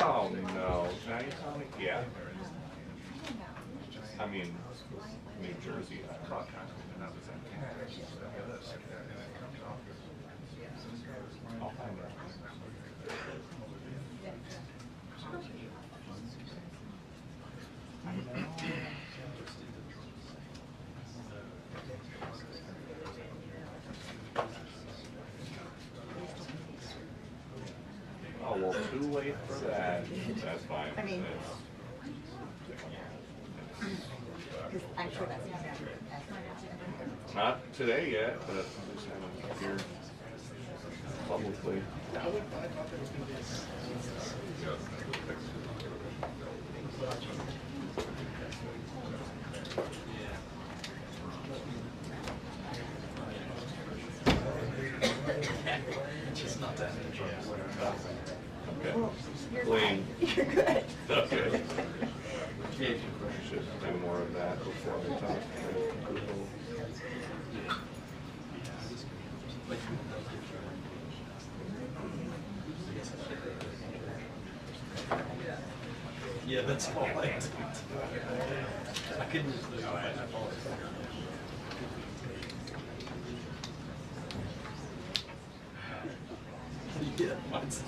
Oh no, now you're telling me, yeah. I mean, New Jersey. I'll find out. Oh, well, too late for that. That's fine. I mean, I'm sure that's not today yet, but I just haven't appeared publicly. Just not that many drugs. Okay. Clean. You're good. Okay. Yeah. Should do more of that before we talk to Google. Yeah, that's all I do. I couldn't just lose my yeah, mine's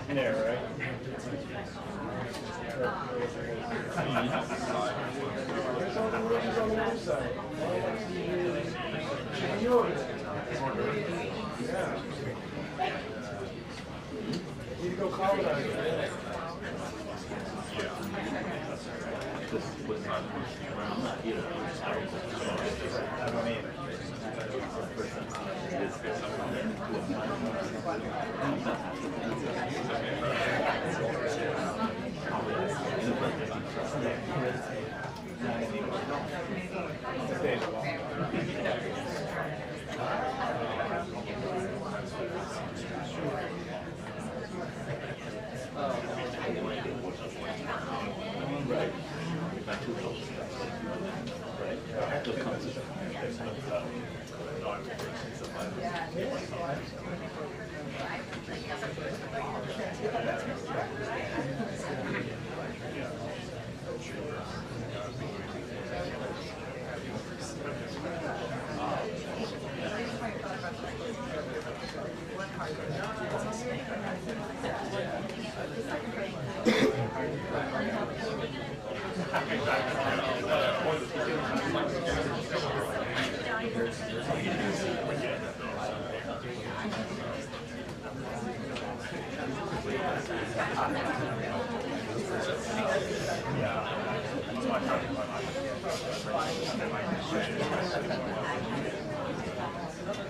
Yeah, right. There's all the rooms on the website. Yeah. Need to go colonize it.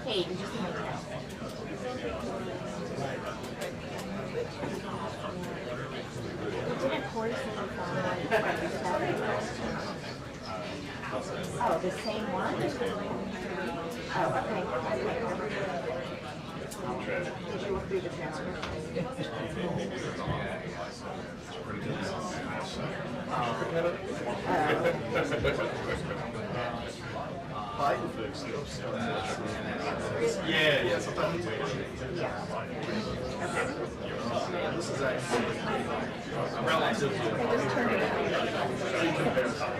Hey, did you see my email? Didn't Corey say he found one? Oh, the same one? Oh, okay. Did you look through the transcript? Biden fixed it. Yeah, sometimes this is actually relatively.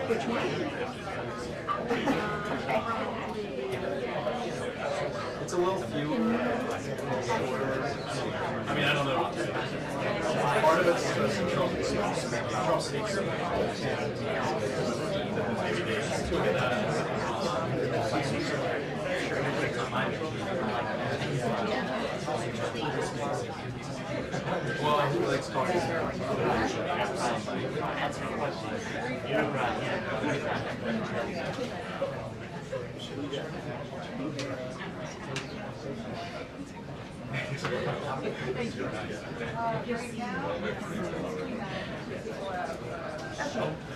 Which one? It's a little fewer. I mean, I don't know. Part of it's Trump speaks. Well, I really like talking.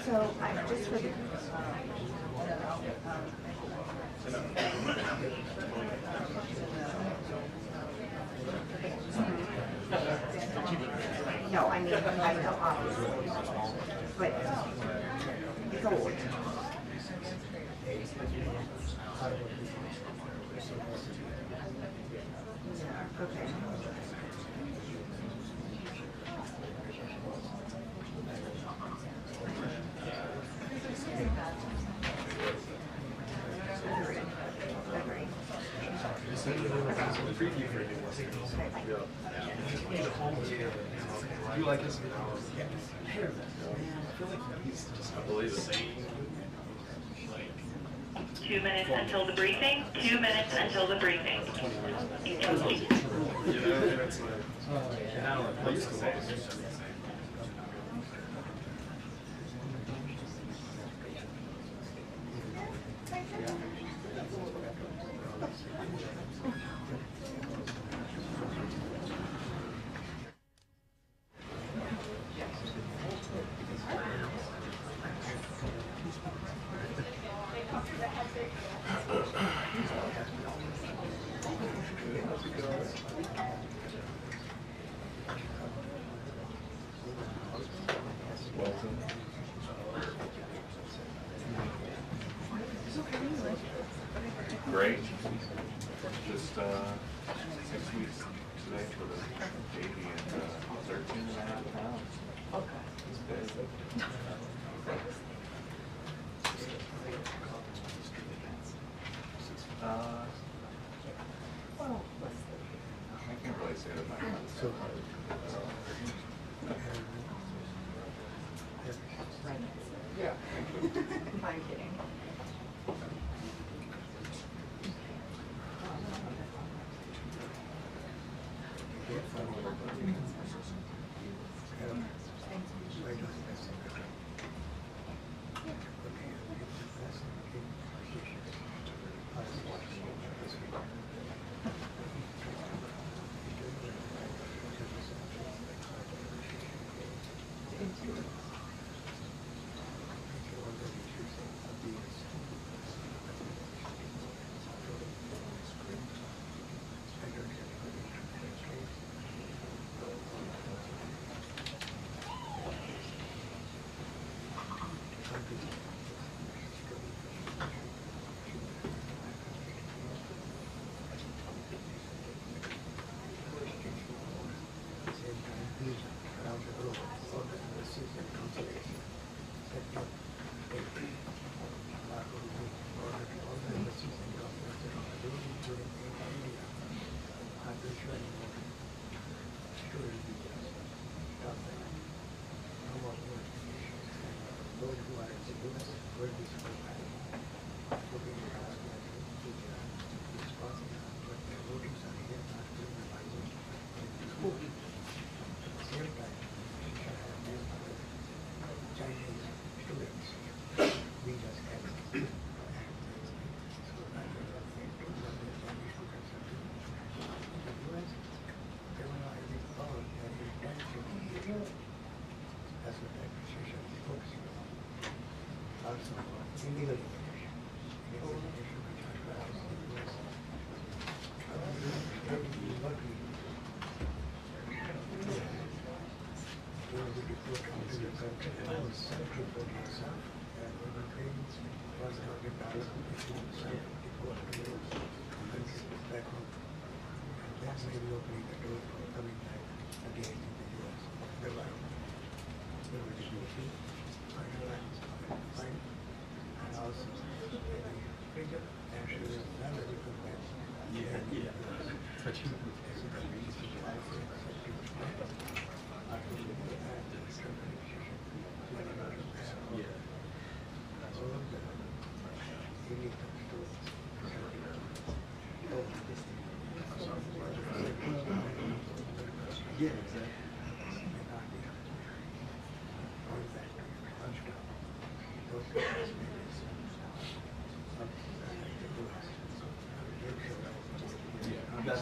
So I just for the. No, I mean, I know, obviously, but it's old. Okay. Do you like this? I believe it. 2 minutes until the briefing. 2 minutes until the briefing. You know, it's like, I used to love it. Great. Just 6 weeks today for the baby and 13 and a half pounds. Okay. Well, I can't really say that my yeah. I'm kidding.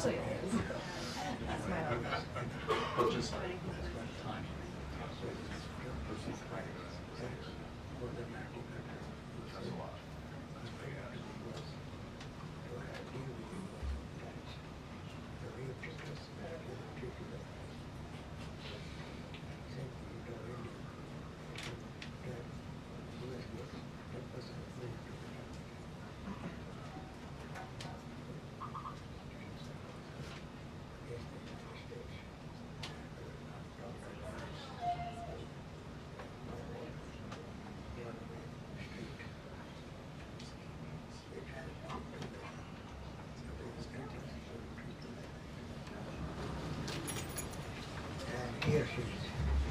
usually is. That's my own. But just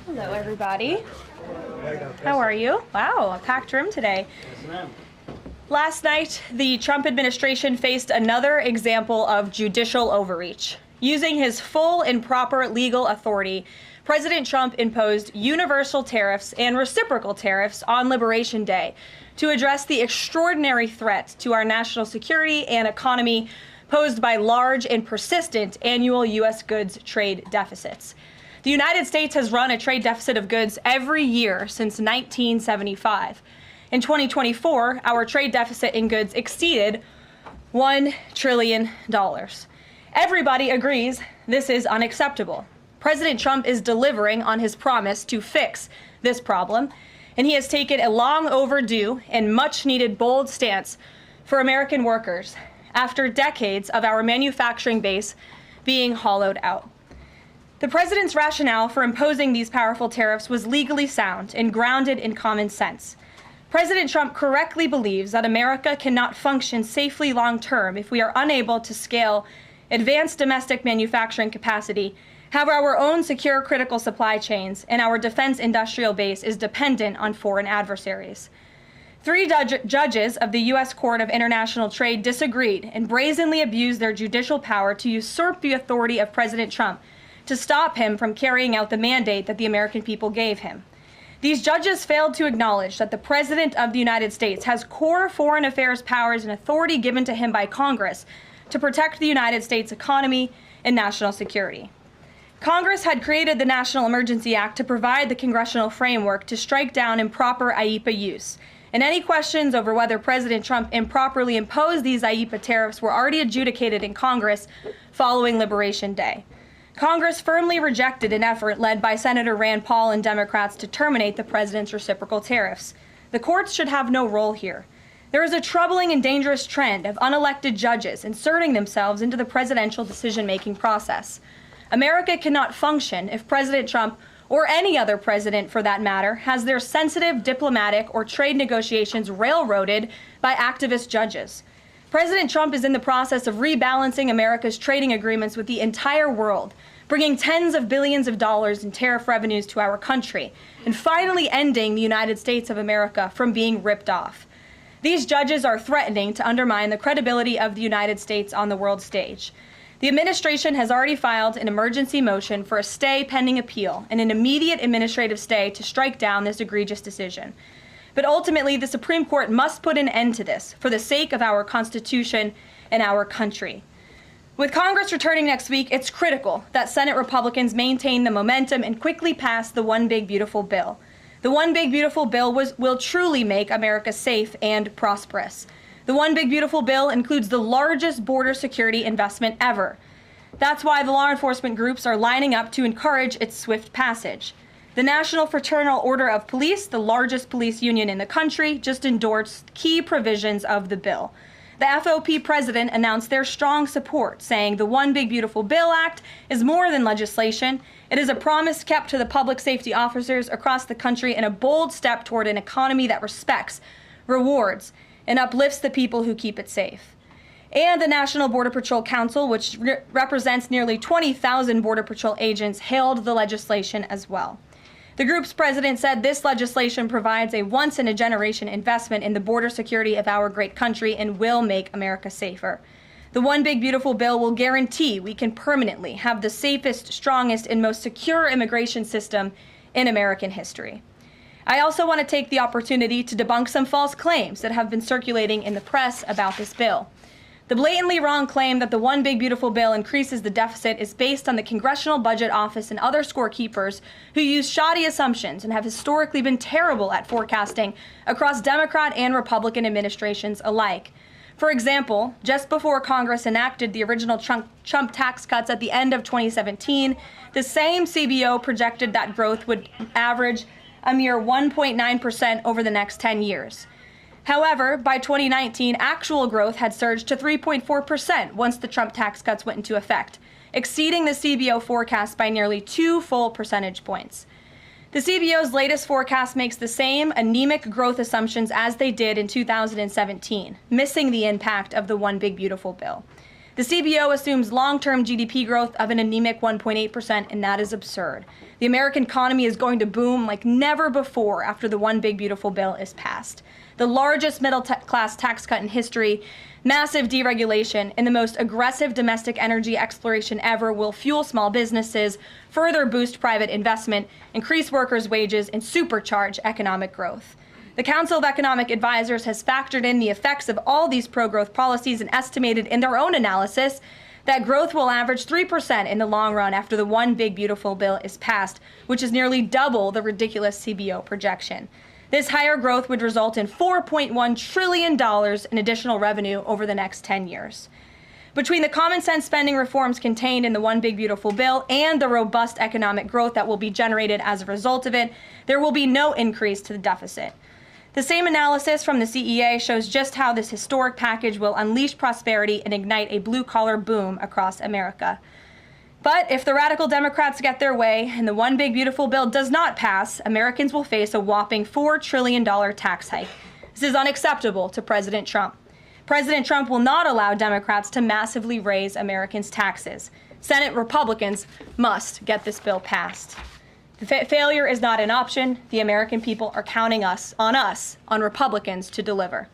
Hello, everybody. How are you? Wow, a packed room today. Last night, the Trump administration faced another example of judicial overreach. Using his full and proper legal authority, President Trump imposed universal tariffs and reciprocal tariffs on Liberation Day to address the extraordinary threat to our national security and economy posed by large and persistent annual U.S. goods trade deficits. The United States has run a trade deficit of goods every year since 1975. In 2024, our trade deficit in goods exceeded $1 trillion. Everybody agrees this is unacceptable. President Trump is delivering on his promise to fix this problem, and he has taken a long overdue and much needed bold stance for American workers after decades of our manufacturing base being hollowed out. The president's rationale for imposing these powerful tariffs was legally sound and grounded in common sense. President Trump correctly believes that America cannot function safely long-term if we are unable to scale advanced domestic manufacturing capacity, have our own secure critical supply chains, and our defense industrial base is dependent on foreign adversaries. 3 judges of the U.S. Court of International Trade disagreed and brazenly abused their judicial power to usurp the authority of President Trump to stop him from carrying out the mandate that the American people gave him. These judges failed to acknowledge that the President of the United States has core foreign affairs powers and authority given to him by Congress to protect the United States economy and national security. Congress had created the National Emergency Act to provide the congressional framework to strike down improper IEEPA use. And any questions over whether President Trump improperly imposed these IEEPA tariffs were already adjudicated in Congress following Liberation Day. Congress firmly rejected an effort led by Senator Rand Paul and Democrats to terminate the president's reciprocal tariffs. The courts should have no role here. There is a troubling and dangerous trend of unelected judges inserting themselves into the presidential decision-making process. America cannot function if President Trump, or any other president for that matter, has their sensitive diplomatic or trade negotiations railroaded by activist judges. President Trump is in the process of rebalancing America's trading agreements with the entire world, bringing tens of billions of dollars in tariff revenues to our country, and finally ending the United States of America from being ripped off. These judges are threatening to undermine the credibility of the United States on the world stage. The administration has already filed an emergency motion for a stay pending appeal and an immediate administrative stay to strike down this egregious decision. But ultimately, the Supreme Court must put an end to this for the sake of our Constitution and our country. With Congress returning next week, it's critical that Senate Republicans maintain the momentum and quickly pass the One Big Beautiful Bill. The One Big Beautiful Bill will truly make America safe and prosperous. The One Big Beautiful Bill includes the largest border security investment ever. That's why the law enforcement groups are lining up to encourage its swift passage. The National Fraternal Order of Police, the largest police union in the country, just endorsed key provisions of the bill. The FOP president announced their strong support, saying the One Big Beautiful Bill Act is more than legislation. It is a promise kept to the public safety officers across the country and a bold step toward an economy that respects, rewards, and uplifts the people who keep it safe. And the National Border Patrol Council, which represents nearly 20,000 Border Patrol agents, hailed the legislation as well. The group's president said this legislation provides a once-in-a-generation investment in the border security of our great country and will make America safer. The One Big Beautiful Bill will guarantee we can permanently have the safest, strongest, and most secure immigration system in American history. I also want to take the opportunity to debunk some false claims that have been circulating in the press about this bill. The blatantly wrong claim that the One Big Beautiful Bill increases the deficit is based on the Congressional Budget Office and other scorekeepers who use shoddy assumptions and have historically been terrible at forecasting across Democrat and Republican administrations alike. For example, just before Congress enacted the original Trump tax cuts at the end of 2017, the same CBO projected that growth would average a mere 1.9% over the next 10 years. However, by 2019, actual growth had surged to 3.4% once the Trump tax cuts went into effect, exceeding the CBO forecast by nearly 2 full percentage points. The CBO's latest forecast makes the same anemic growth assumptions as they did in 2017, missing the impact of the One Big Beautiful Bill. The CBO assumes long-term GDP growth of an anemic 1.8%, and that is absurd. The American economy is going to boom like never before after the One Big Beautiful Bill is passed. The largest middle-class tax cut in history, massive deregulation, and the most aggressive domestic energy exploration ever will fuel small businesses, further boost private investment, increase workers' wages, and supercharge economic growth. The Council of Economic Advisors has factored in the effects of all these pro-growth policies and estimated in their own analysis that growth will average 3% in the long run after the One Big Beautiful Bill is passed, which is nearly double the ridiculous CBO projection. This higher growth would result in $4.1 trillion in additional revenue over the next 10 years. Between the common sense spending reforms contained in the One Big Beautiful Bill and the robust economic growth that will be generated as a result of it, there will be no increase to the deficit. The same analysis from the CEA shows just how this historic package will unleash prosperity and ignite a blue-collar boom across America. But if the radical Democrats get their way and the One Big Beautiful Bill does not pass, Americans will face a whopping $4 trillion tax hike. This is unacceptable to President Trump. President Trump will not allow Democrats to massively raise Americans' taxes. Senate Republicans must get this bill passed. The failure is not an option. The American people are counting on Republicans to deliver.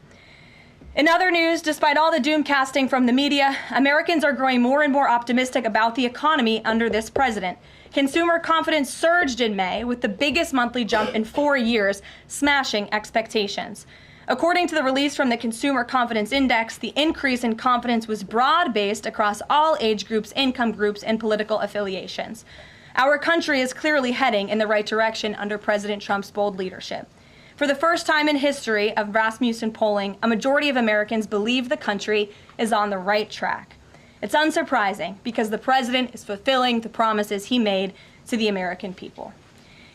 In other news, despite all the doom casting from the media, Americans are growing more and more optimistic about the economy under this president. Consumer confidence surged in May with the biggest monthly jump in 4 years, smashing expectations. According to the release from the Consumer Confidence Index, the increase in confidence was broad-based across all age groups, income groups, and political affiliations. Our country is clearly heading in the right direction under President Trump's bold leadership. For the first time in history of Rasmussen polling, a majority of Americans believe the country is on the right track. It's unsurprising because the president is fulfilling the promises he made to the American people.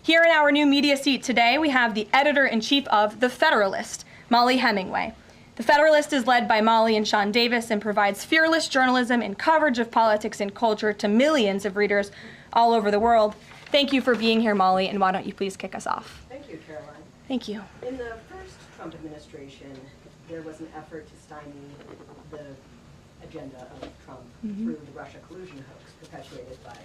Here in our new media seat today, we have the editor-in-chief of The Federalist, Molly Hemingway. The Federalist is led by Molly and Sean Davis and provides fearless journalism and coverage of politics and culture to millions of readers all over the world. Thank you for being here, Molly, and why don't you please kick us off? Thank you, Caroline. Thank you. In the first Trump administration, there was an effort to stymie the agenda of Trump through the Russia collusion hoax perpetuated by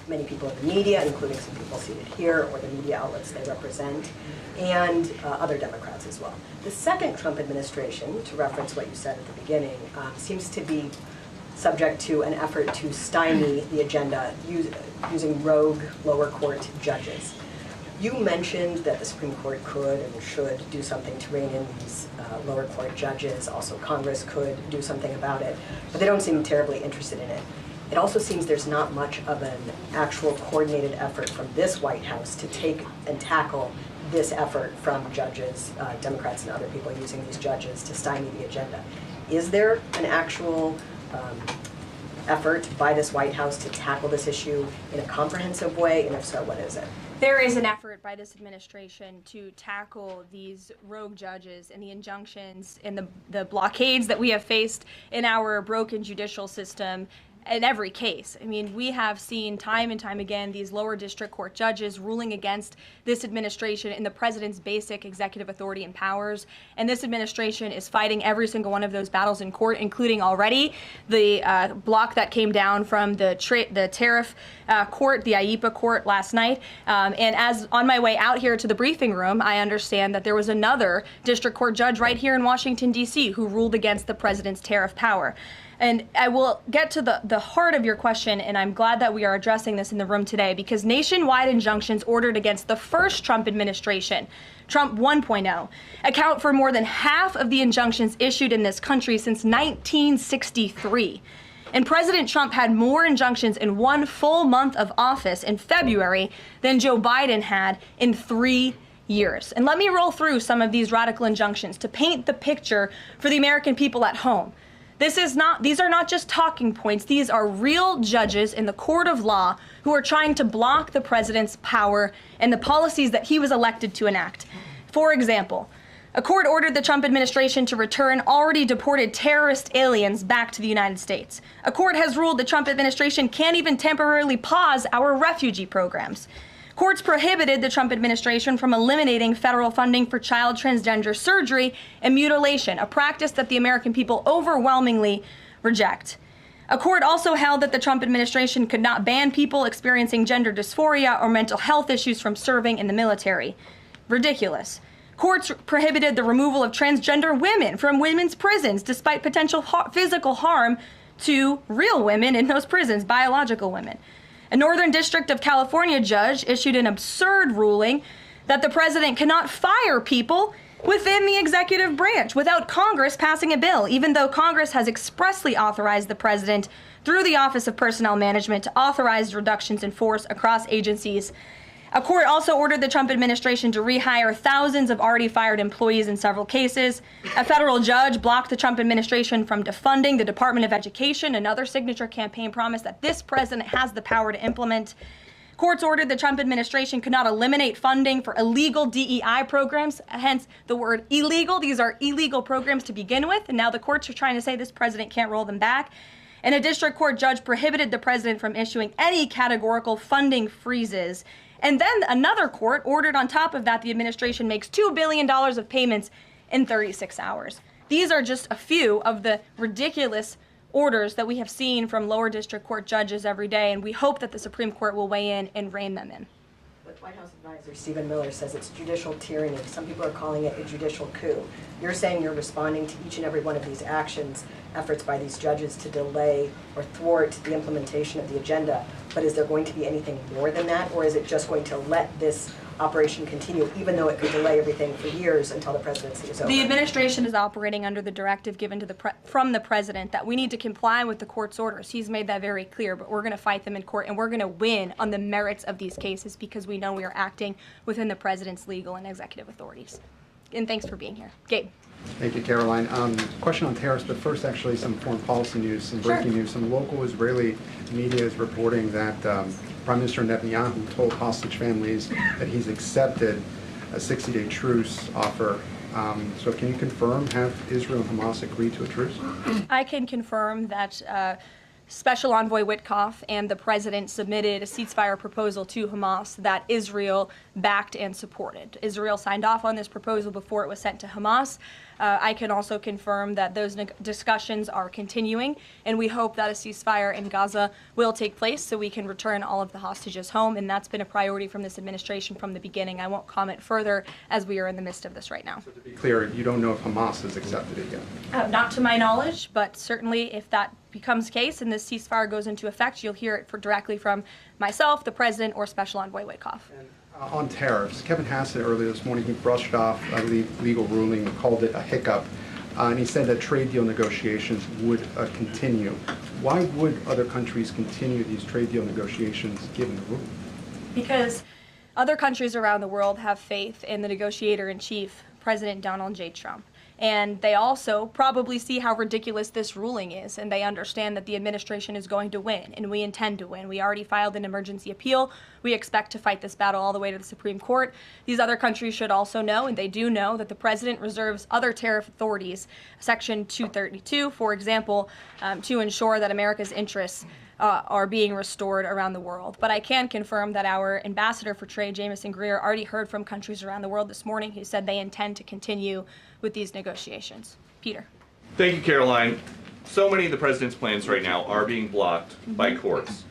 many people in the media, including some people seated here, or the media outlets they represent, and other Democrats as well. The second Trump administration, to reference what you said at the beginning, seems to be subject to an effort to stymie the agenda using rogue lower court judges. You mentioned that the Supreme Court could and should do something to rein in these lower court judges. Also, Congress could do something about it, but they don't seem terribly interested in it. It also seems there's not much of an actual coordinated effort from this White House to take and tackle this effort from judges, Democrats and other people using these judges to stymie the agenda. Is there an actual effort by this White House to tackle this issue in a comprehensive way, and if so, what is it? There is an effort by this administration to tackle these rogue judges and the injunctions and the blockades that we have faced in our broken judicial system in every case. I mean, we have seen time and time again these lower district court judges ruling against this administration in the president's basic executive authority and powers. And this administration is fighting every single one of those battles in court, including already the block that came down from the tariff court, the IEPA court last night. And as on my way out here to the briefing room, I understand that there was another district court judge right here in Washington, D.C. who ruled against the president's tariff power. And I will get to the heart of your question, and I'm glad that we are addressing this in the room today, because nationwide injunctions ordered against the first Trump administration, Trump 1.0, account for more than half of the injunctions issued in this country since 1963. And President Trump had more injunctions in one full month of office in February than Joe Biden had in 3 years. And let me roll through some of these radical injunctions to paint the picture for the American people at home. These are not just talking points. These are real judges in the court of law who are trying to block the president's power and the policies that he was elected to enact. For example, a court ordered the Trump administration to return already deported terrorist aliens back to the United States. A court has ruled the Trump administration can't even temporarily pause our refugee programs. Courts prohibited the Trump administration from eliminating federal funding for child transgender surgery and mutilation, a practice that the American people overwhelmingly reject. A court also held that the Trump administration could not ban people experiencing gender dysphoria or mental health issues from serving in the military. Ridiculous. Courts prohibited the removal of transgender women from women's prisons despite potential physical harm to real women in those prisons, biological women. A Northern District of California judge issued an absurd ruling that the president cannot fire people within the executive branch without Congress passing a bill, even though Congress has expressly authorized the president through the Office of Personnel Management to authorize reductions in force across agencies. A court also ordered the Trump administration to rehire thousands of already fired employees in several cases. A federal judge blocked the Trump administration from defunding the Department of Education, another signature campaign promise that this president has the power to implement. Courts ordered the Trump administration could not eliminate funding for illegal DEI programs, hence the word illegal. These are illegal programs to begin with, and now the courts are trying to say this president can't roll them back. And a district court judge prohibited the president from issuing any categorical funding freezes. And then another court ordered on top of that the administration makes $2 billion of payments in 36 hours. These are just a few of the ridiculous orders that we have seen from lower district court judges every day, and we hope that the Supreme Court will weigh in and rein them in. But White House advisor Stephen Miller says it's judicial tyranny. Some people are calling it a judicial coup. You're saying you're responding to each and every one of these actions, efforts by these judges to delay or thwart the implementation of the agenda. But is there going to be anything more than that, or is it just going to let this operation continue, even though it could delay everything for years until the presidency is over? The administration is operating under the directive given to from the president that we need to comply with the court's orders. He's made that very clear, but we're going to fight them in court, and we're going to win on the merits of these cases because we know we are acting within the president's legal and executive authorities. And thanks for being here. Gabe. Thank you, Caroline. Question on tariffs, but first actually some foreign policy news, some breaking news. Some local Israeli media is reporting that Prime Minister Netanyahu told hostage families that he's accepted a 60-day truce offer. So can you confirm, have Israel and Hamas agreed to a truce? I can confirm that Special Envoy Witkoff and the president submitted a ceasefire proposal to Hamas that Israel backed and supported. Israel signed off on this proposal before it was sent to Hamas. I can also confirm that those discussions are continuing, and we hope that a ceasefire in Gaza will take place so we can return all of the hostages home, and that's been a priority from this administration from the beginning. I won't comment further as we are in the midst of this right now. So to be clear, you don't know if Hamas has accepted it yet? Not to my knowledge, but certainly if that becomes the case and this ceasefire goes into effect, you'll hear it directly from myself, the president, or Special Envoy Witkoff. On tariffs, Kevin Hassett earlier this morning, he brushed off a legal ruling and called it a hiccup, and he said that trade deal negotiations would continue. Why would other countries continue these trade deal negotiations given the ruling? Because other countries around the world have faith in the negotiator-in-chief, President Donald J. Trump. And they also probably see how ridiculous this ruling is, and they understand that the administration is going to win, and we intend to win. We already filed an emergency appeal. We expect to fight this battle all the way to the Supreme Court. These other countries should also know, and they do know, that the president reserves other tariff authorities, Section 232, for example, to ensure that America's interests are being restored around the world. But I can confirm that our ambassador for trade, Jamison Greer, already heard from countries around the world this morning who said they intend to continue with these negotiations. Peter. Thank you, Caroline. So many of the president's plans right now are being blocked by courts.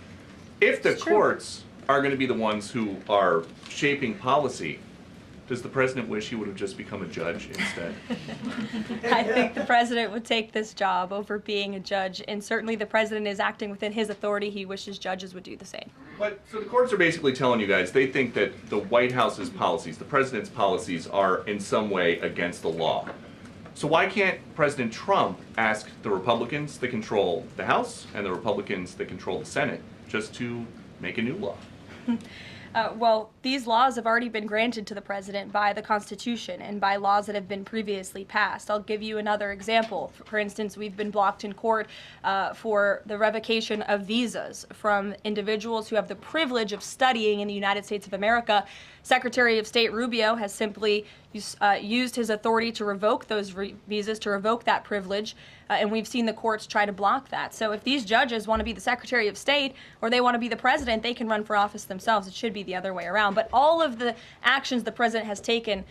If the courts are going to be the ones who are shaping policy, Does the president wish he would have just become a judge instead? I think the president would take this job over being a judge, and certainly the president is acting within his authority. He wishes judges would do the same. But so the courts are basically telling you guys they think that the White House's policies, the president's policies, are in some way against the law. So why can't President Trump ask the Republicans that control the House and the Republicans that control the Senate just to make a new law? Well, these laws have already been granted to the president by the Constitution and by laws that have been previously passed. I'll give you another example. For instance, we've been blocked in court for the revocation of visas from individuals who have the privilege of studying in the United States of America. Secretary of State Rubio has simply used his authority to revoke those visas, to revoke that privilege, and we've seen the courts try to block that. So if these judges want to be the Secretary of State or they want to be the president, they can run for office themselves. It should be the other way around. But all of the actions the president has taken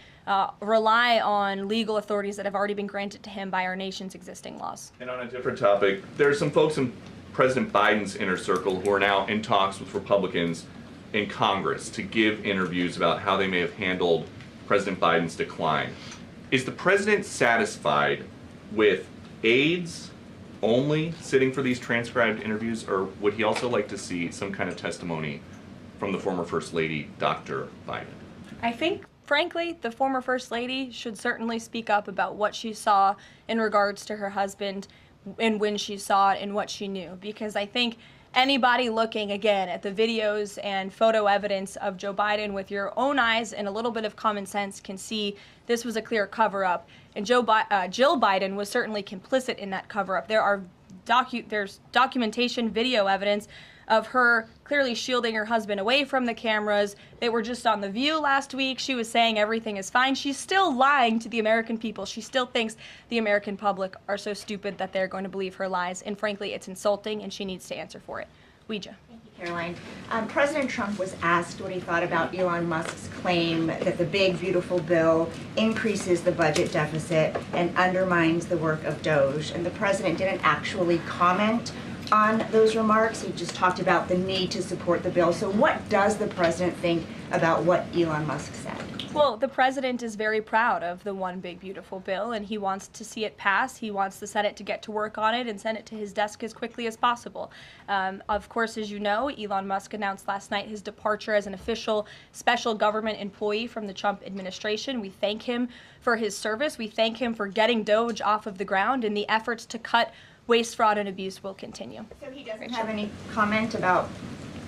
rely on legal authorities that have already been granted to him by our nation's existing laws. And on a different topic, there are some folks in President Biden's inner circle who are now in talks with Republicans in Congress to give interviews about how they may have handled President Biden's decline. Is the president satisfied with aides only sitting for these transcribed interviews, or would he also like to see some kind of testimony from the former First Lady, Dr. Biden? I think, frankly, the former First Lady should certainly speak up about what she saw in regards to her husband and when she saw it and what she knew, because I think anybody looking, again, at the videos and photo evidence of Joe Biden with your own eyes and a little bit of common sense can see this was a clear cover-up. And Jill Biden was certainly complicit in that cover-up. There's documentation, video evidence of her clearly shielding her husband away from the cameras. They were just on The View last week. She was saying everything is fine. She's still lying to the American people. She still thinks the American public are so stupid that they're going to believe her lies. And frankly, it's insulting, and she needs to answer for it. Ouija. Thank you, Caroline. President Trump was asked what he thought about Elon Musk's claim that the big, beautiful bill increases the budget deficit and undermines the work of DOGE. And the president didn't actually comment on those remarks. He just talked about the need to support the bill. So what does the president think about what Elon Musk said? Well, the president is very proud of the one big beautiful bill, and he wants to see it pass. He wants the Senate to get to work on it and send it to his desk as quickly as possible. Of course, as you know, Elon Musk announced last night his departure as an official special government employee from the Trump administration. We thank him for his service. We thank him for getting DOGE off of the ground, and the efforts to cut waste, fraud, and abuse will continue. So he doesn't have any comment about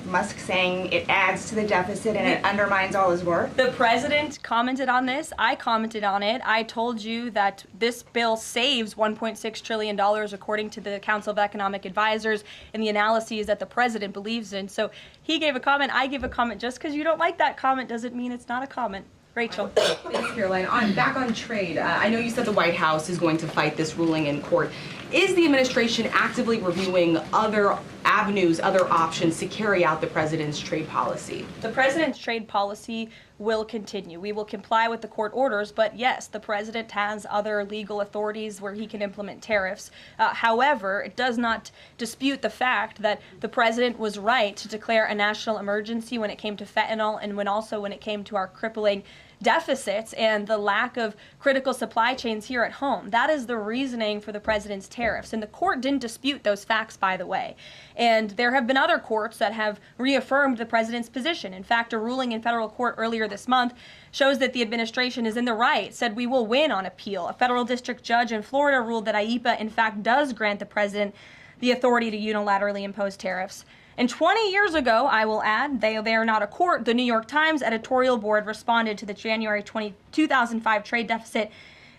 Musk saying it adds to the deficit and it undermines all his work? The president commented on this. I commented on it. I told you that this bill saves $1.6 trillion according to the Council of Economic Advisors and the analyses that the president believes in. So he gave a comment. I gave a comment. Just because you don't like that comment doesn't mean it's not a comment. Rachel. Thanks, Caroline. Back on trade, I know you said the White House is going to fight this ruling in court. Is the administration actively reviewing other avenues, other options to carry out the president's trade policy? The president's trade policy will continue. We will comply with the court orders, but yes, the president has other legal authorities where he can implement tariffs. However, it does not dispute the fact that the president was right to declare a national emergency when it came to fentanyl and when it came to our crippling deficits and the lack of critical supply chains here at home. That is the reasoning for the president's tariffs. And the court didn't dispute those facts, by the way. And there have been other courts that have reaffirmed the president's position. In fact, a ruling in federal court earlier this month shows that the administration is in the right, said we will win on appeal. A federal district judge in Florida ruled that IEEPA, in fact, does grant the president the authority to unilaterally impose tariffs. And 20 years ago, I will add, they are not a court, the New York Times editorial board responded to the January 2005 trade deficit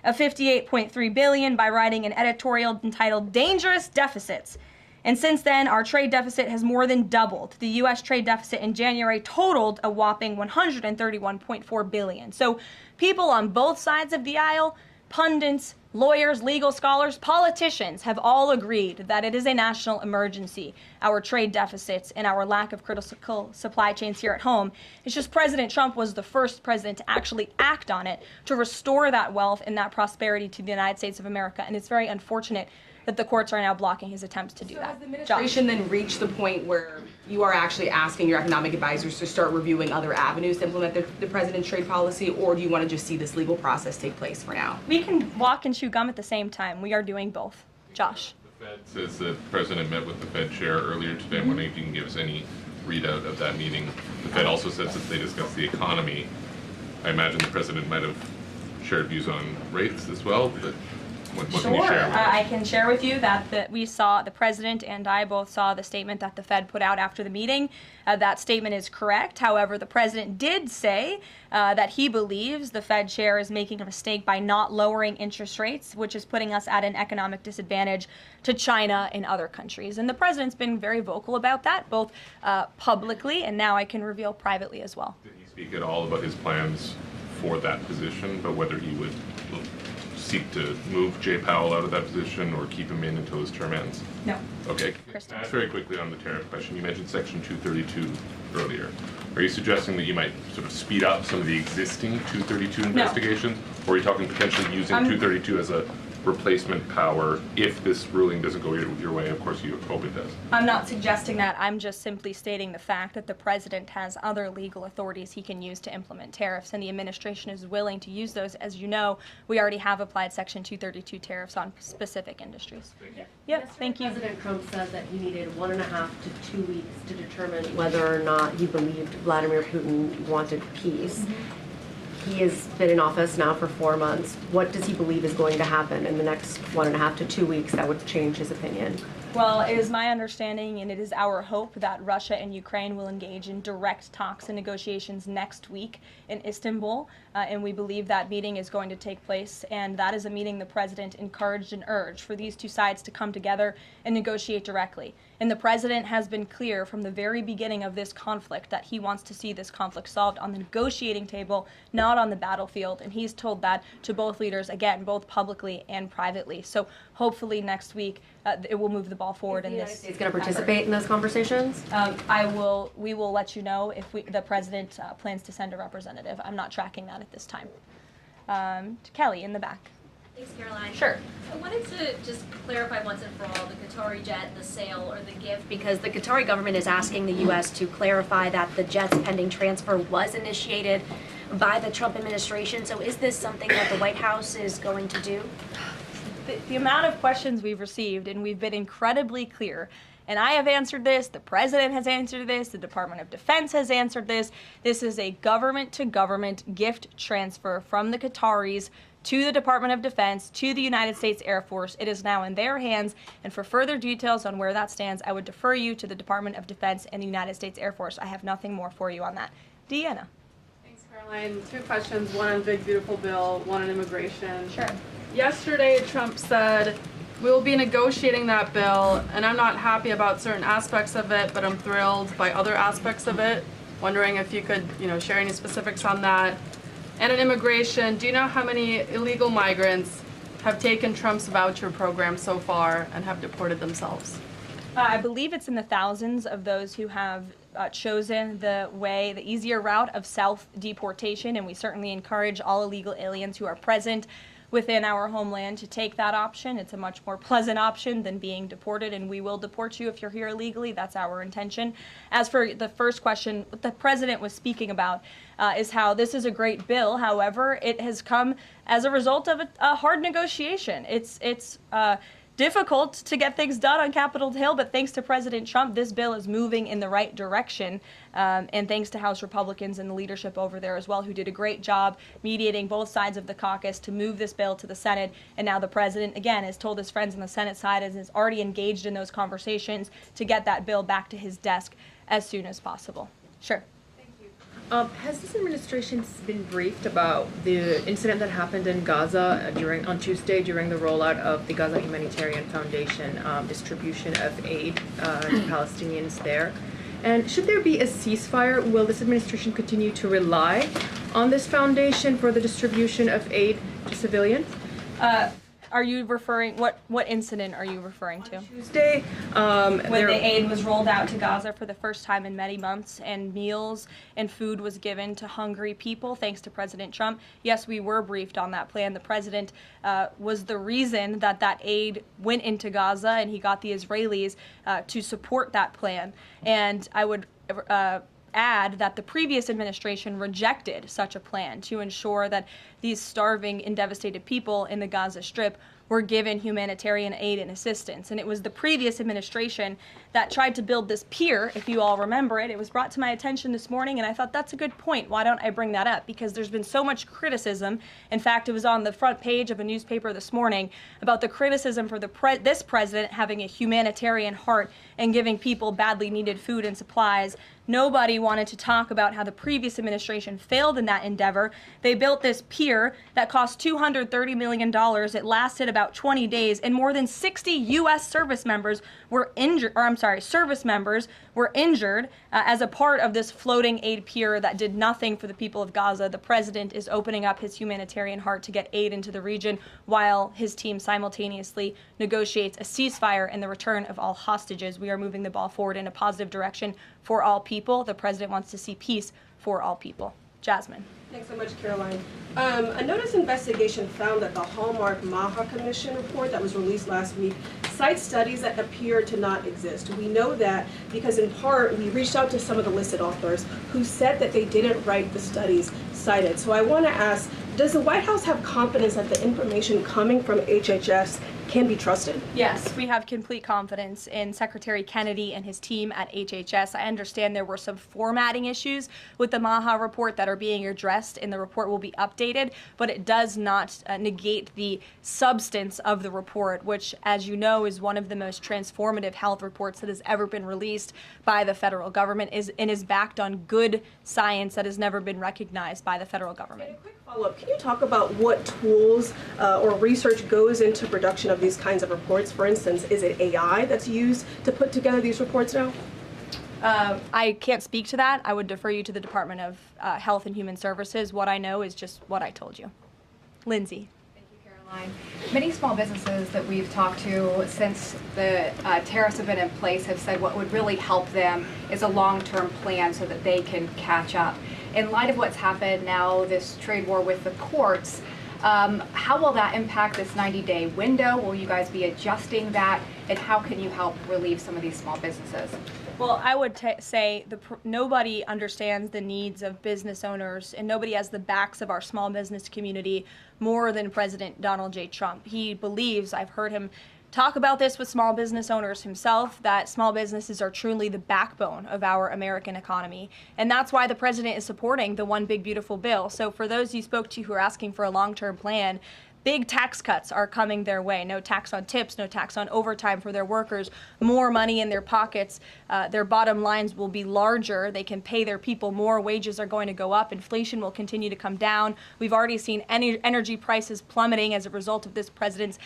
of $58.3 billion by writing an editorial entitled Dangerous Deficits. And since then, our trade deficit has more than doubled. The U.S. trade deficit in January totaled a whopping $131.4 billion. So people on both sides of the aisle, pundits, lawyers, legal scholars, politicians have all agreed that it is a national emergency, our trade deficits and our lack of critical supply chains here at home. It's just President Trump was the first president to actually act on it to restore that wealth and that prosperity to the United States of America. And it's very unfortunate that the courts are now blocking his attempts to do So that. has the administration then reached the point where you are actually asking your economic advisors to start reviewing other avenues to implement the president's trade policy, or do you want to just see this legal process take place for now? We can walk and chew gum at the same time. We are doing both. Josh. The Fed says the president met with the Fed chair earlier today. I'm wondering if you can give us any readout of that meeting. The Fed also says that they discussed the economy. I imagine the president might have shared views on rates as well, but what can you Sure. share with us? I can share with you that we saw, the president and I both saw the statement that the Fed put out after the meeting. That statement is correct. However, the president did say that he believes the Fed chair is making a mistake by not lowering interest rates, which is putting us at an economic disadvantage to China and other countries. And the president's been very vocal about that, both publicly and now I can reveal privately as well. Did he speak at all about his plans for that position, but whether he would seek to move Jay Powell out of that position or keep him in until his term ends? No. Okay. Kristen. Very quickly on the tariff question, you mentioned Section 232 earlier. Are you suggesting that you might sort of speed up some of the existing 232 investigations? Or are you talking potentially using 232 as a replacement power if this ruling doesn't go your way? Of course, you hope it does. I'm not suggesting that. I'm just simply stating the fact that the president has other legal authorities he can use to implement tariffs, and the administration is willing to use those. As you know, we already have applied Section 232 tariffs on specific industries. Thank you. Yep, thank you. President Trump said that he needed 1.5 to 2 weeks to determine whether or not he believed Vladimir Putin wanted peace. He has been in office now for 4 months. What does he believe is going to happen in the next 1.5 to 2 weeks that would change his opinion? Well, it is my understanding and it is our hope that Russia and Ukraine will engage in direct talks and negotiations next week in Istanbul, and we believe that meeting is going to take place, and that is a meeting the president encouraged and urged for these two sides to come together and negotiate directly. And the president has been clear from the very beginning of this conflict that he wants to see this conflict solved on the negotiating table, not on the battlefield, and he's told that to both leaders, again, both publicly and privately. So hopefully next week it will move the ball forward in this. Is going to participate in those conversations? We will let you know if the president plans to send a representative. I'm not tracking that at this time. Kelly in the back. Thanks, Caroline. Sure. I wanted to just clarify once and for all the Qatari jet, the sale, or the gift, because the Qatari government is asking the U.S. to clarify that the jet's pending transfer was initiated by the Trump administration. So is this something that the White House is going to do? The amount of questions we've received, and we've been incredibly clear, and I have answered this, the president has answered this, the Department of Defense has answered this. This is a government-to-government gift transfer from the Qataris to the Department of Defense, to the United States Air Force. It is now in their hands, and for further details on where that stands, I would defer you to the Department of Defense and the United States Air Force. I have nothing more for you on that. Deanna. Thanks, Caroline. 2 questions, one on Big Beautiful Bill, one on immigration. Sure. Yesterday, Trump said, we will be negotiating that bill, and I'm not happy about certain aspects of it, but I'm thrilled by other aspects of it. Wondering if you could, share any specifics on that. And on immigration, do you know how many illegal migrants have taken Trump's voucher program so far and have deported themselves? I believe it's in the thousands of those who have chosen the easier route of self-deportation, and we certainly encourage all illegal aliens who are present within our homeland to take that option. It's a much more pleasant option than being deported, and we will deport you if you're here illegally. That's our intention. As for the first question, what the president was speaking about is how this is a great bill. However, it has come as a result of a hard negotiation. It's difficult to get things done on Capitol Hill, but thanks to President Trump, this bill is moving in the right direction. And thanks to House Republicans and the leadership over there as well, who did a great job mediating both sides of the caucus to move this bill to the Senate. And now the president, again, has told his friends on the Senate side and is already engaged in those conversations to get that bill back to his desk as soon as possible. Sure. Has this administration been briefed about the incident that happened in Gaza on Tuesday during the rollout of the Gaza Humanitarian Foundation distribution of aid to Palestinians there? And should there be a ceasefire, will this administration continue to rely on this foundation for the distribution of aid to civilians? Are you referring, what incident are you referring to? Tuesday, When the aid was rolled out to Gaza for the first time in many months, and meals and food was given to hungry people thanks to President Trump. Yes, we were briefed on that plan. The president was the reason that that aid went into Gaza, and he got the Israelis to support that plan. And I would add that the previous administration rejected such a plan to ensure that these starving and devastated people in the Gaza Strip were given humanitarian aid and assistance. And it was the previous administration that tried to build this pier, if you all remember it. It was brought to my attention this morning, and I thought that's a good point. Why don't I bring that up? Because there's been so much criticism. In fact, it was on the front page of a newspaper this morning about the criticism for this president having a humanitarian heart and giving people badly needed food and supplies. Nobody wanted to talk about how the previous administration failed in that endeavor. They built this pier that cost $230 million. It lasted about 20 days, and more than 60 U.S. service members were injured, as a part of this floating aid pier that did nothing for the people of Gaza. The president is opening up his humanitarian heart to get aid into the region while his team simultaneously negotiates a ceasefire and the return of all hostages. We are moving the ball forward in a positive direction for all people. The president wants to see peace for all people. Jasmine. Thanks so much, Caroline. A notice investigation found that the Hallmark Maha Commission report that was released last week cites studies that appear to not exist. We know that because in part we reached out to some of the listed authors who said that they didn't write the studies cited. So I want to ask, does the White House have confidence that the information coming from HHS can be trusted? Yes, we have complete confidence in Secretary Kennedy and his team at HHS. I understand there were some formatting issues with the Maha report that are being addressed, and the report will be updated, but it does not negate the substance of the report, which, as you know, is one of the most transformative health reports that has ever been released by the federal government and is backed on good science that has never been recognized by the federal government. Follow-up, can you talk about what tools or research goes into production of these kinds of reports? For instance, is it AI that's used to put together these reports now? I can't speak to that. I would defer you to the Department of Health and Human Services. What I know is just what I told you. Lindsay. Many small businesses that we've talked to since the tariffs have been in place have said what would really help them is a long-term plan so that they can catch up. In light of what's happened now, this trade war with the courts, how will that impact this 90-day window? Will you guys be adjusting that? And how can you help relieve some of these small businesses? Well, I would say nobody understands the needs of business owners, and nobody has the backs of our small business community more than President Donald J. Trump. He believes, I've heard him talk about this with small business owners himself, that small businesses are truly the backbone of our American economy. And that's why the president is supporting the One Big Beautiful Bill. So for those you spoke to who are asking for a long-term plan, big tax cuts are coming their way. No tax on tips, no tax on overtime for their workers, more money in their pockets. Their bottom lines will be larger. They can pay their people more. Wages are going to go up. Inflation will continue to come down. We've already seen energy prices plummeting as a result of this president's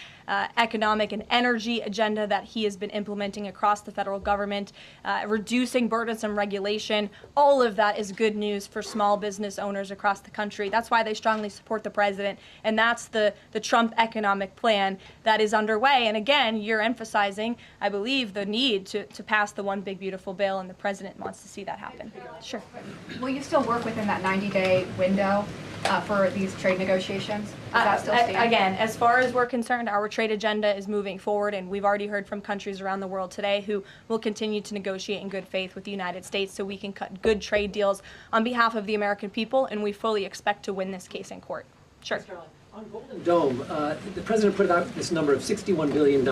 economic and energy agenda that he has been implementing across the federal government, reducing burdensome regulation. All of that is good news for small business owners across the country. That's why they strongly support the president, and that's the Trump economic plan that is underway. And again, you're emphasizing, I believe, the need to pass the One Big Beautiful Bill, and the president wants to see that happen. Sure. Will you still work within that 90-day window for these trade negotiations? Does that still stand? Again, as far as we're concerned, our trade agenda is moving forward, and we've already heard from countries around the world today who will continue to negotiate in good faith with the United States so we can cut good trade deals on behalf of the American people, and we fully expect to win this case in court. Sure. On Golden Dome, the president put out this number of $61 billion.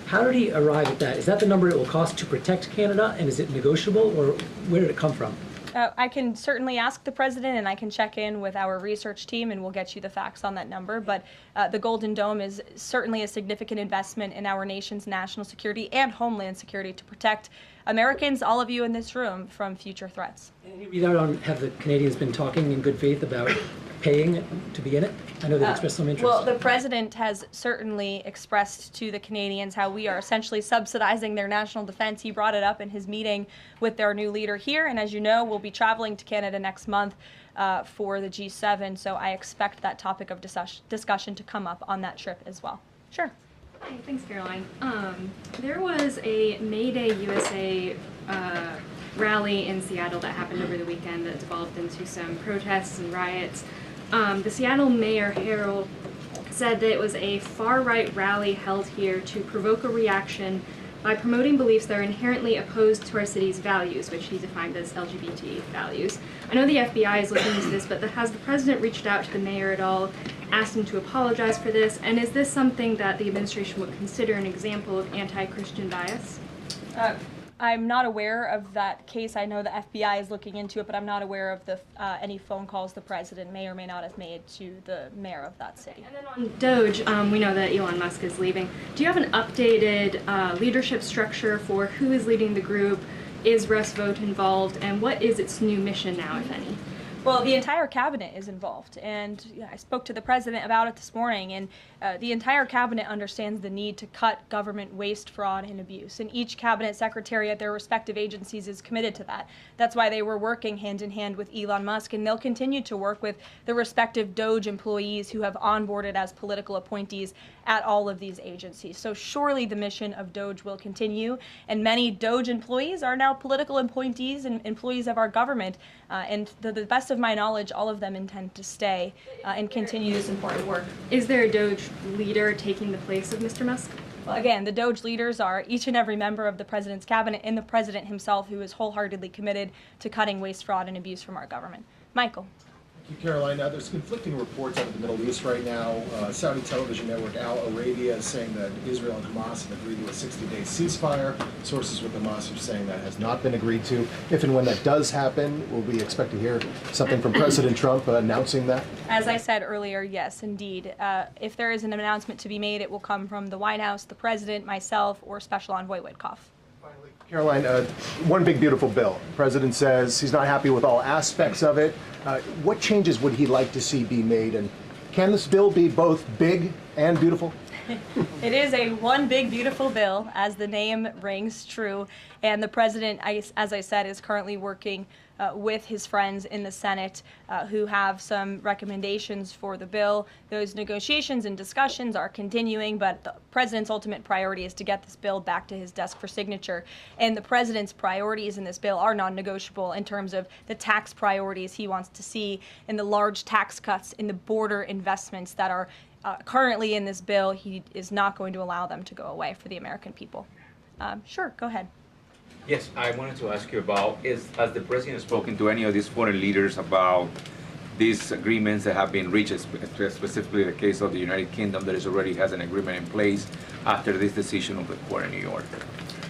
How did he arrive at that? Is that the number it will cost to protect Canada, and is it negotiable, or where did it come from? I can certainly ask the president, and I can check in with our research team, and we'll get you the facts on that number. But the Golden Dome is certainly a significant investment in our nation's national security and homeland security to protect Americans, all of you in this room, from future threats. Any read out on, have the Canadians been talking in good faith about paying to be in it? I know they expressed some interest. Well, the president has certainly expressed to the Canadians how we are essentially subsidizing their national defense. He brought it up in his meeting with their new leader here, and as you know, we'll be traveling to Canada next month for the G7, so I expect that topic of discussion to come up on that trip as well. Sure. Hi, thanks, Caroline. There was a May Day USA rally in Seattle that happened over the weekend that devolved into some protests and riots. The Seattle Mayor Harrell said that it was a far-right rally held here to provoke a reaction by promoting beliefs that are inherently opposed to our city's values, which he defined as LGBT values. I know the FBI is looking into this, but has the president reached out to the mayor at all, asked him to apologize for this, and is this something that the administration would consider an example of anti-Christian bias? I'm not aware of that case. I know the FBI is looking into it, but I'm not aware of any phone calls the president may or may not have made to the mayor of that city. And then on DOGE, we know that Elon Musk is leaving. Do you have an updated leadership structure for who is leading the group? Is Russ Vought involved? And what is its new mission now, if any? Well, the entire cabinet is involved, and I spoke to the president about it this morning, and the entire cabinet understands the need to cut government waste, fraud, and abuse, and each cabinet secretary at their respective agencies is committed to that. That's why they were working hand in hand with Elon Musk, and they'll continue to work with the respective DOGE employees who have onboarded as political appointees at all of these agencies. So surely the mission of DOGE will continue, and many DOGE employees are now political appointees and employees of our government, and to the best of my knowledge, all of them intend to stay and continue this important work. Is there a DOGE leader taking the place of Mr. Musk? Well, again, the DOGE leaders are each and every member of the president's cabinet and the president himself, who is wholeheartedly committed to cutting waste, fraud, and abuse from our government. Michael. Thank you, Caroline. There's conflicting reports out of the Middle East right now. Saudi television network Al Arabia is saying that Israel and Hamas have agreed to a 60-day ceasefire. Sources with Hamas are saying that has not been agreed to. If and when that does happen, will we expect to hear something from President Trump announcing that? As I said earlier, yes, indeed. If there is an announcement to be made, it will come from the White House, the president, myself, or Special Envoy Witkoff. Caroline, one big beautiful bill. The president says he's not happy with all aspects of it. What changes would he like to see be made? And can this bill be both big and beautiful? It is a one big beautiful bill, as the name rings true, and the president, as I said, is currently working with his friends in the Senate who have some recommendations for the bill. Those negotiations and discussions are continuing, but the president's ultimate priority is to get this bill back to his desk for signature. And the president's priorities in this bill are non-negotiable in terms of the tax priorities he wants to see and the large tax cuts in the border investments that are currently in this bill. He is not going to allow them to go away for the American people. Sure, go ahead. Yes, I wanted to ask you about, has the president spoken to any of these foreign leaders about these agreements that have been reached, specifically the case of the United Kingdom that already has an agreement in place after this decision of the court in New York?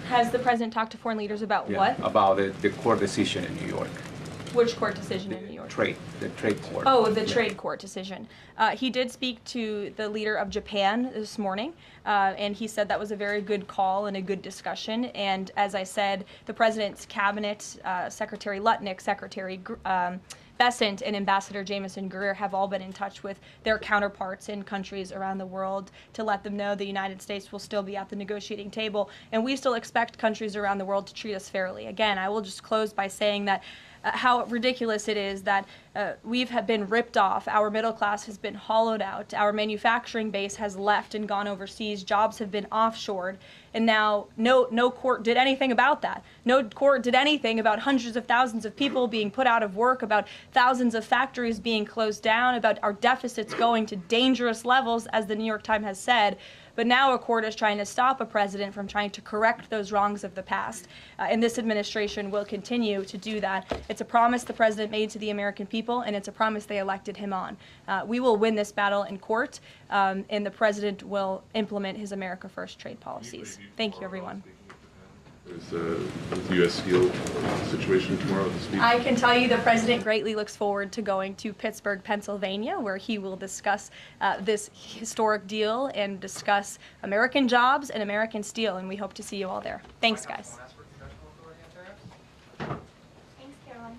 Has the president talked to foreign leaders about what? About the court decision in New York. Which court decision in New York? The trade court. Oh, the trade court decision. He did speak to the leader of Japan this morning, and he said that was a very good call and a good discussion. And as I said, the president's cabinet, Secretary Lutnick, Secretary Bessent, and Ambassador Jameson Greer have all been in touch with their counterparts in countries around the world to let them know the United States will still be at the negotiating table, and we still expect countries around the world to treat us fairly. Again, I will just close by saying that how ridiculous it is that we've been ripped off, our middle class has been hollowed out, our manufacturing base has left and gone overseas, jobs have been offshored, and now no court did anything about that. No court did anything about hundreds of thousands of people being put out of work, about thousands of factories being closed down, about our deficits going to dangerous levels, as the New York Times has said. But now a court is trying to stop a president from trying to correct those wrongs of the past. And this administration will continue to do that. It's a promise the president made to the American people, and it's a promise they elected him on. We will win this battle in court, and the president will implement his America First trade policies. Thank you, everyone. Is the U.S. Steel situation tomorrow at the speech? I can tell you the president greatly looks forward to going to Pittsburgh, Pennsylvania, where he will discuss this historic deal and discuss American jobs and American steel, and we hope to see you all there. Thanks, guys. Thanks, Caroline.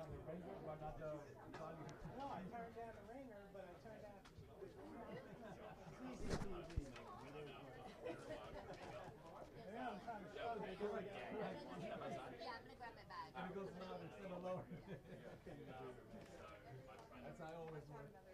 down the ringer, or not the volume? No, I turned down the ringer, but I turned down. It's easy TV. Yeah, I'm trying to show you. Yeah, I'm gonna grab my bag. And it goes loud instead of lower. That's how I always work.